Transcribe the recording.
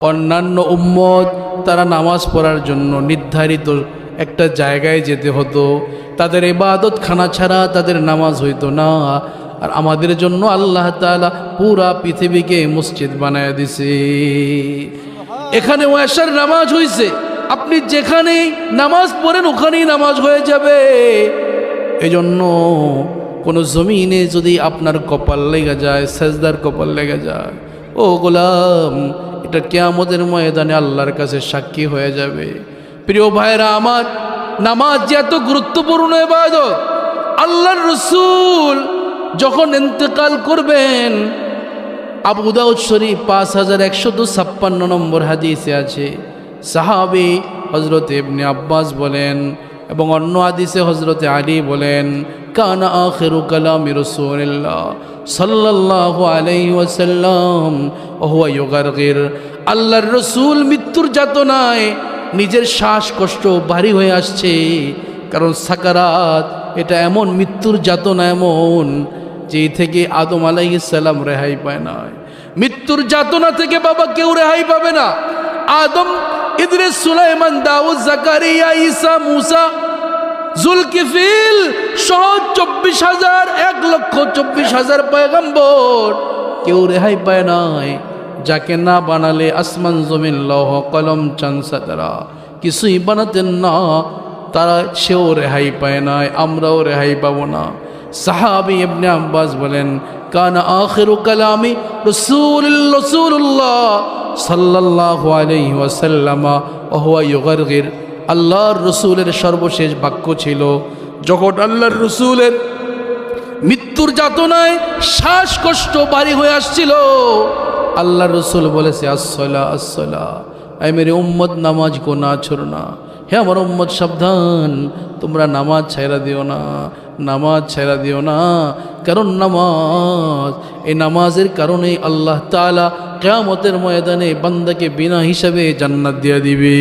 অন্যান্য উম্মত তারা নামাজ পড়ার জন্য নির্ধারিত একটা জায়গায় যেতে হতো, তাদের ইবাদত খানা ছাড়া তাদের নামাজ হইতো না। আর আমাদের জন্য আল্লাহ তাআলা পুরা পৃথিবীকে মসজিদ বানায় দিছে। এখানে ওয়াশার নামাজ হইছে, আপনি যেখানেই নামাজ পড়েন ওখানেই নামাজ হয়ে যাবে। এজন্য কোনো জমিনে যদি আপনার কপাল লেগে যায়, সেজদার কপাল লেগে যায়, ও গোলাম, এটা কিয়ামতের ময়দানে আল্লাহর কাছে সাক্ষী হয়ে যাবে। প্রিয় ভাইরা আমার, নামাজ যে এত গুরুত্বপূর্ণ ইবাদত, আল্লাহর রাসূল যখন ইন্তেকাল করবেন, আবু দাউদ শরীফ 5156 নম্বর হাদিসে আছে, সাহাবী হযরত ইবনে আব্বাস বলেন এবং অন্য হাদিসে হযরত আলী বলেন, কানা আখিরু কালামি রাসূলিল্লাহ সাল্লাল্লাহু আলাইহি ওয়াসাল্লাম ওয়া হুয়া ইউগারগির। আল্লাহর রাসূল মৃত্যুর যাতনায় নিজের শ্বাসকষ্ট ভারী হয়ে আসছে, কারণ সাকারাত এটা এমন মৃত্যুর যাতনা এমন যে থেকে আদম আলাইহিস সালাম রেহাই পায় না। মৃত্যুর যাতনা থেকে বাবা কেউ রেহাই পাবে না। আদম, ইদ্রিস, সুলাইমান, দাউদ, জাকারিয়া, ঈসা, মুসা, জুলকিফিল সহ 1,24,000 পয়গম্বর, কেউ রেহাই পায় নাই। যাকে না বানালে আসমান জমিন লৌহ কলম চাঁদ তারা কিছুই বানাতেন না, তারা সেও রেহাই পায় নাই, আমরাও রেহাই পাবো না। সাহাবী ইবনে আব্বাস বলেন, কানা আখিরু কালামি রাসূলুল্লাহ সাল্লাল্লাহু আলাইহি ওয়াসাল্লাম ওয়া হুয়া ইউগারগির। আল্লাহর রাসূলের সর্বশেষ বাক্য ছিল, যখন আল্লাহর রাসূলের মৃত্যুর যাতনায় শ্বাসকষ্ট ভারী হয়ে আসছিল, আল্লাহর রাসূল বলেছে, আসসালা আসসালা, আই মেরে উম্মত নামাজ কো না ছোড়না। হে আমার উম্মত, সাবধান, তোমরা নামাজ ছাইরা দিও না, নামাজ ছাইরা দিও না। কারণ নামাজ, এই নামাজের কারণেই আল্লাহ তাআলা কিয়ামতের ময়দানে বান্দাকে বিনা হিসাবে জান্নাত দিয়ে দিবে।